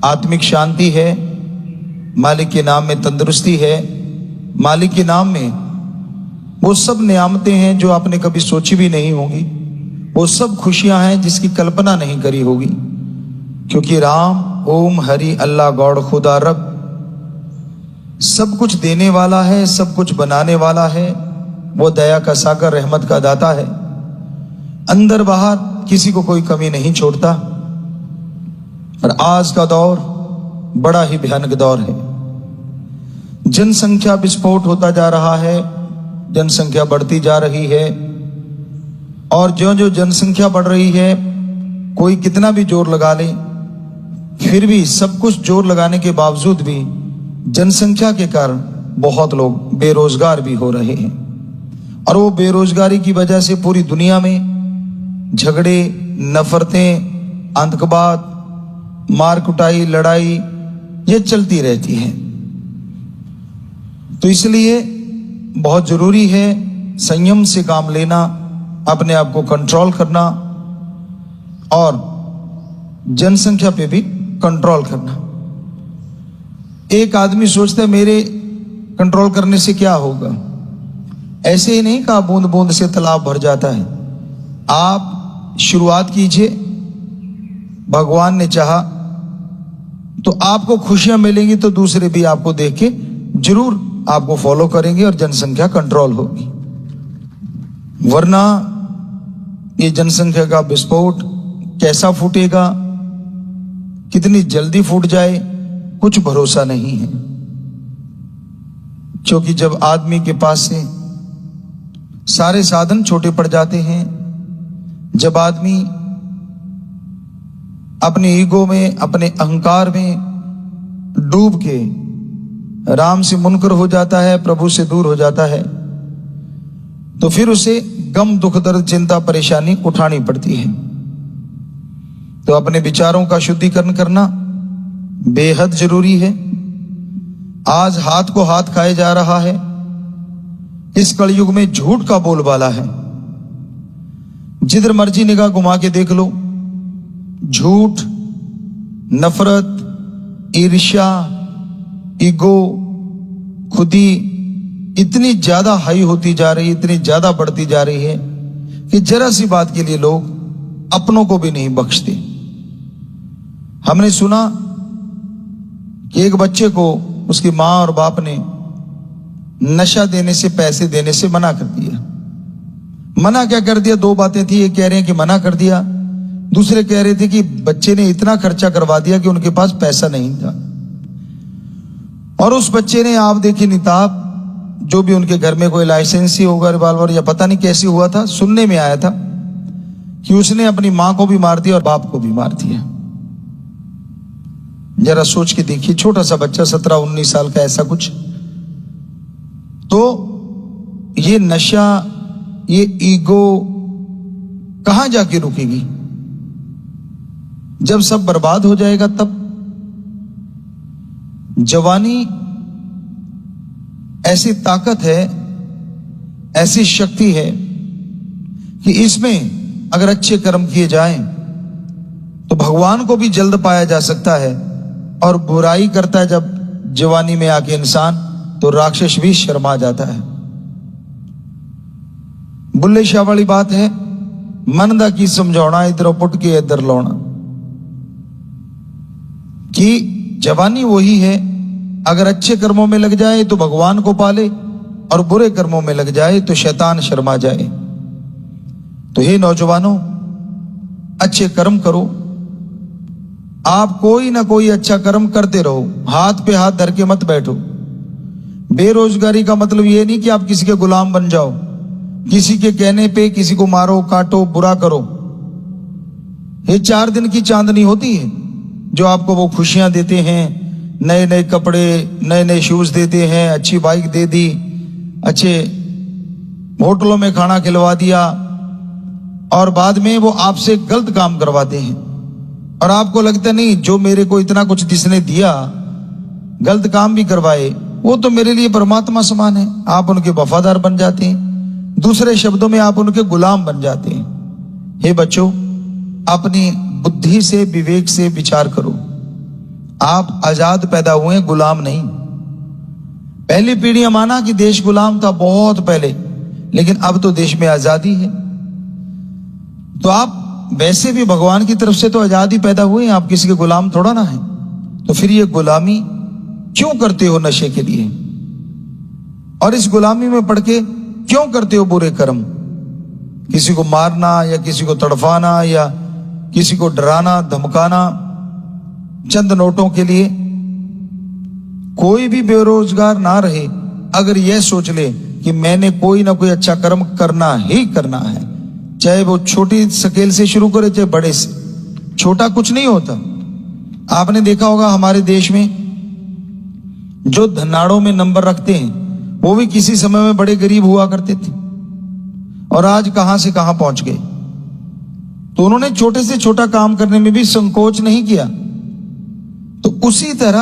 आत्मिक शांति है, मालिक के नाम में तंदुरुस्ती है, मालिक के नाम में वो सब नियामतें हैं जो आपने कभी सोची भी नहीं होगी। वो सब खुशियां हैं जिसकी कल्पना नहीं करी होगी, क्योंकि राम ओम हरि अल्लाह गॉड खुदा रब सब कुछ देने वाला है, सब कुछ बनाने वाला है। वो दया का सागर, रहमत का दाता है, अंदर बाहर किसी को कोई कमी नहीं छोड़ता। और आज का दौर बड़ा ही भयानक दौर है। जनसंख्या विस्फोट होता जा रहा है, जनसंख्या बढ़ती जा रही है, और जो जो जनसंख्या बढ़ रही है, कोई कितना भी जोर लगा ले, फिर भी सब कुछ जोर लगाने के बावजूद भी जनसंख्या के कारण बहुत लोग बेरोजगार भी हो रहे हैं। और वो बेरोजगारी की वजह से पूरी दुनिया में झगड़े, नफरतें, आतंकवाद, मार कुटाई, लड़ाई ये चलती रहती है। तो इसलिए बहुत जरूरी है संयम से काम लेना, अपने आप को कंट्रोल करना और जनसंख्या पे भी कंट्रोल करना। एक आदमी सोचता है मेरे कंट्रोल करने से क्या होगा। ऐसे ही नहीं कहा बूंद बूंद से तालाब भर जाता है। आप शुरुआत कीजिए, भगवान ने चाहा तो आपको खुशियां मिलेंगी, तो दूसरे भी आपको देख के जरूर आपको फॉलो करेंगे और जनसंख्या कंट्रोल होगी। वरना ये जनसंख्या का विस्फोट कैसा फूटेगा, कितनी जल्दी फूट जाए, कुछ भरोसा नहीं है। क्योंकि जब आदमी के पास से सारे साधन छोटे पड़ जाते हैं, जब आदमी अपने ईगो में, अपने अहंकार में डूब के राम से मुनकर हो जाता है, प्रभु से दूर हो जाता है, तो फिर उसे गम, दुख, दर्द, चिंता, परेशानी उठानी पड़ती है। तो अपने विचारों का शुद्धिकरण करना बेहद जरूरी है। आज हाथ को हाथ खाए जा रहा है। इस कलयुग में झूठ का बोलबाला है। जिधर मर्जी निगाह घुमा के देख लो, झूठ, नफरत, ईर्ष्या, ईगो, खुदी इतनी ज्यादा हाई होती जा रही है, इतनी ज्यादा बढ़ती जा रही है कि जरा सी बात के लिए लोग अपनों को भी नहीं बख्शते। हमने सुना कि एक बच्चे को उसकी माँ और बाप ने नशा देने से, पैसे देने से मना कर दिया। मना क्या कर दिया? दो बातें थी। एक कह रहे हैं कि मना कर दिया, दूसरे कह रहे थे कि बच्चे ने इतना खर्चा करवा दिया कि उनके पास पैसा नहीं था। और उस बच्चे ने, आप देखिए निताब, जो भी उनके घर में कोई लाइसेंसी होगा, रिवॉल्वर या पता नहीं कैसे हुआ था, सुनने में आया था कि उसने अपनी मां को भी मार दिया और बाप को भी मार दिया। जरा सोच के देखिए, छोटा सा बच्चा 17-19 साल का, ऐसा कुछ। तो ये नशा, ये ईगो कहां जाके रुकेगी? जब सब बर्बाद हो जाएगा तब। जवानी ऐसी ताकत है, ऐसी शक्ति है कि इसमें अगर अच्छे कर्म किए जाएं तो भगवान को भी जल्द पाया जा सकता है। और बुराई करता है जब जवानी में आके इंसान, तो राक्षस भी शर्मा जाता है। बुल्ले शाह वाली बात है, मन दा की समझाना, इधर पुट के इधर लाना। कि जवानी वही है, अगर अच्छे कर्मों में लग जाए तो भगवान को पाले, और बुरे कर्मों में लग जाए तो शैतान शर्मा जाए। तो हे नौजवानों, अच्छे कर्म करो। आप कोई ना कोई अच्छा कर्म करते रहो, हाथ पे हाथ धर के मत बैठो। बेरोजगारी का मतलब ये नहीं कि आप किसी के गुलाम बन जाओ, किसी के कहने पे किसी को मारो, काटो, बुरा करो। ये 4 दिन की चांदनी होती है जो आपको वो खुशियां देते हैं, नए नए कपड़े, नए नए शूज देते हैं, अच्छी बाइक दे दी, अच्छे होटलों में खाना खिलवा दिया, और बाद में वो आपसे गलत काम करवाते हैं। और आपको लगता नहीं, जो मेरे को इतना कुछ जिसने दिया, गलत काम भी करवाए, वो तो मेरे लिए परमात्मा समान है। आप उनके वफादार बन जाते हैं, दूसरे शब्दों में आप उनके गुलाम बन जाते हैं। हे बच्चों, अपनी बुद्धि से, विवेक से विचार करो। आप आजाद पैदा हुए, गुलाम नहीं। पहली पीढ़ी माना कि देश गुलाम था बहुत पहले, लेकिन अब तो देश में आजादी है। तो आप वैसे भी भगवान की तरफ से तो आजादी पैदा हुए हैं, आप किसी के गुलाम थोड़ा ना है। तो फिर ये गुलामी क्यों करते हो नशे के लिए? और इस गुलामी में पड़ के क्यों करते हो बुरे कर्म? किसी को मारना या किसी को तड़फाना या किसी को डराना धमकाना चंद नोटों के लिए। कोई भी बेरोजगार ना रहे अगर यह सोच ले कि मैंने कोई ना कोई अच्छा कर्म करना ही करना है, चाहे वो छोटी स्केल से शुरू करे चाहे बड़े से। छोटा कुछ नहीं होता। आपने देखा होगा हमारे देश में जो धनाड़ों में नंबर रखते हैं वो भी किसी समय में बड़े गरीब हुआ करते थे और आज कहां से कहां पहुंच गए। तो उन्होंने छोटे से छोटा काम करने में भी संकोच नहीं किया। तो उसी तरह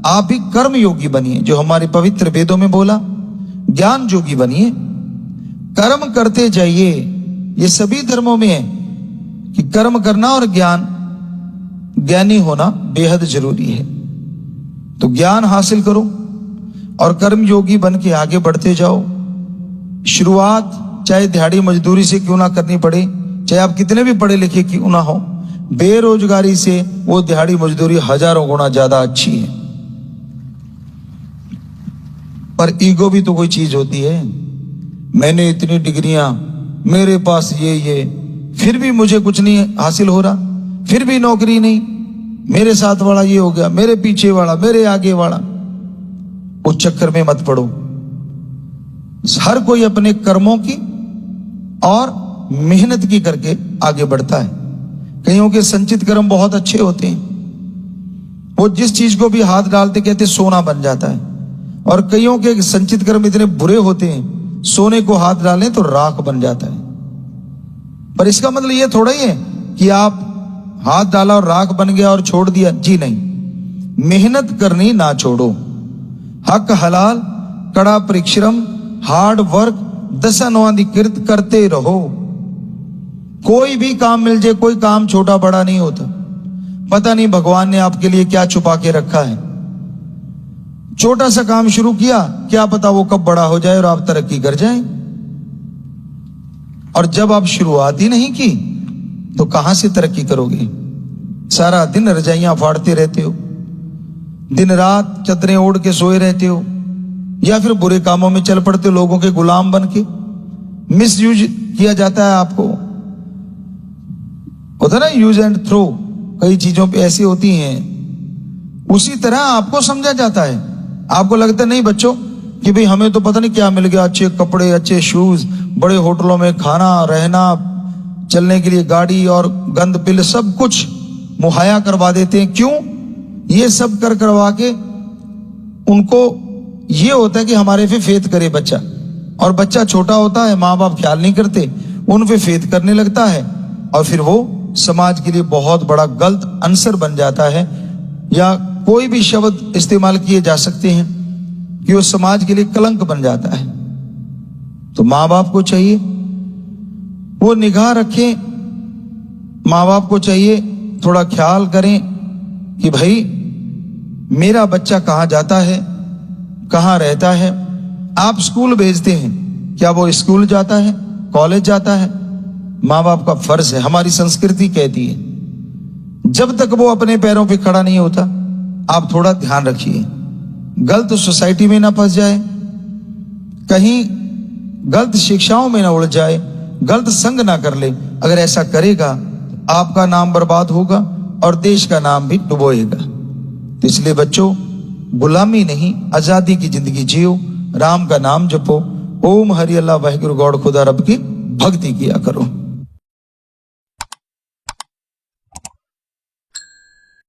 आप भी कर्म योगी बनिए, जो हमारे पवित्र वेदों में बोला, ज्ञान योगी बनिए, कर्म करते जाइए। ये सभी धर्मों में है कि कर्म करना और ज्ञानी होना बेहद जरूरी है। तो ज्ञान हासिल करो और कर्म योगी बन के आगे बढ़ते जाओ। शुरुआत चाहे दिहाड़ी मजदूरी से क्यों ना करनी पड़े, चाहे आप कितने भी पढ़े लिखे क्यों ना हो, बेरोजगारी से वो दिहाड़ी मजदूरी हजारों गुना ज्यादा अच्छी है। पर ईगो भी तो कोई चीज होती है। मैंने इतनी डिग्रियां, मेरे पास ये, फिर भी मुझे कुछ नहीं हासिल हो रहा, फिर भी नौकरी नहीं, मेरे साथ वाला ये हो गया, मेरे पीछे वाला, मेरे आगे वाला। उस चक्कर में मत पड़ो। हर कोई अपने कर्मों की और मेहनत की करके आगे बढ़ता है। कईयों के संचित कर्म बहुत अच्छे होते हैं, वो जिस चीज को भी हाथ डालते कहते सोना बन जाता है। और कईयों के संचित कर्म इतने बुरे होते हैं, सोने को हाथ डालें तो राख बन जाता है। पर इसका मतलब ये थोड़ा ही है कि आप हाथ डाला और राख बन गया और छोड़ दिया, जी नहीं। मेहनत करनी ना छोड़ो। हक हलाल, कड़ा परिश्रम, हार्ड वर्क, दशानुवादिकृत करते रहो। कोई भी काम मिल जाए, कोई काम छोटा बड़ा नहीं होता। पता नहीं भगवान ने आपके लिए क्या छुपा के रखा है। छोटा सा काम शुरू किया, क्या पता वो कब बड़ा हो जाए और आप तरक्की कर जाएं। और जब आप शुरुआत ही नहीं की तो कहां से तरक्की करोगे? सारा दिन रजाइयां फाड़ते रहते हो, दिन रात चदरें ओढ़ के सोए रहते हो, या फिर बुरे कामों में चल पड़ते हो, लोगों के गुलाम बन के। मिस यूज किया जाता है आपको, होता ना यूज एंड थ्रो, कई चीजों पे ऐसी होती हैं। उसी तरह आपको समझा जाता है। आपको लगता नहीं बच्चों कि भाई हमें तो पता नहीं क्या मिल गया, अच्छे कपड़े, अच्छे शूज, बड़े होटलों में खाना, रहना, चलने के लिए गाड़ी और गंद पिल सब कुछ मुहैया करवा देते हैं। क्यों? ये सब करवा के उनको ये होता है कि हमारे पे फेथ करे बच्चा। और बच्चा छोटा होता है, माँ बाप ख्याल नहीं करते, उन पे फेथ करने लगता है और फिर वो समाज के लिए बहुत बड़ा गलत आंसर बन जाता है। या कोई भी शब्द इस्तेमाल किए जा सकते हैं कि वो समाज के लिए कलंक बन जाता है। तो माँ बाप को चाहिए वो निगाह रखें, माँ बाप को चाहिए थोड़ा ख्याल करें कि भाई मेरा बच्चा कहाँ जाता है, कहाँ रहता है। आप स्कूल भेजते हैं, क्या वो स्कूल जाता है, कॉलेज जाता है? माँ बाप का फर्ज है, हमारी संस्कृति कहती है। जब तक वो अपने पैरों पे खड़ा नहीं होता, आप थोड़ा ध्यान रखिए, गलत सोसाइटी में ना फंस जाए, कहीं गलत शिक्षाओं में ना उलझ जाए, गलत संग ना कर ले। अगर ऐसा करेगा आपका नाम बर्बाद होगा और देश का नाम भी डुबोएगा। तो इसलिए बच्चों, गुलामी नहीं, आजादी की जिंदगी जियो, राम का नाम जपो, ओम हरि अल्लाह वाहिगुरु गॉड खुदा रब की भक्ति किया करो।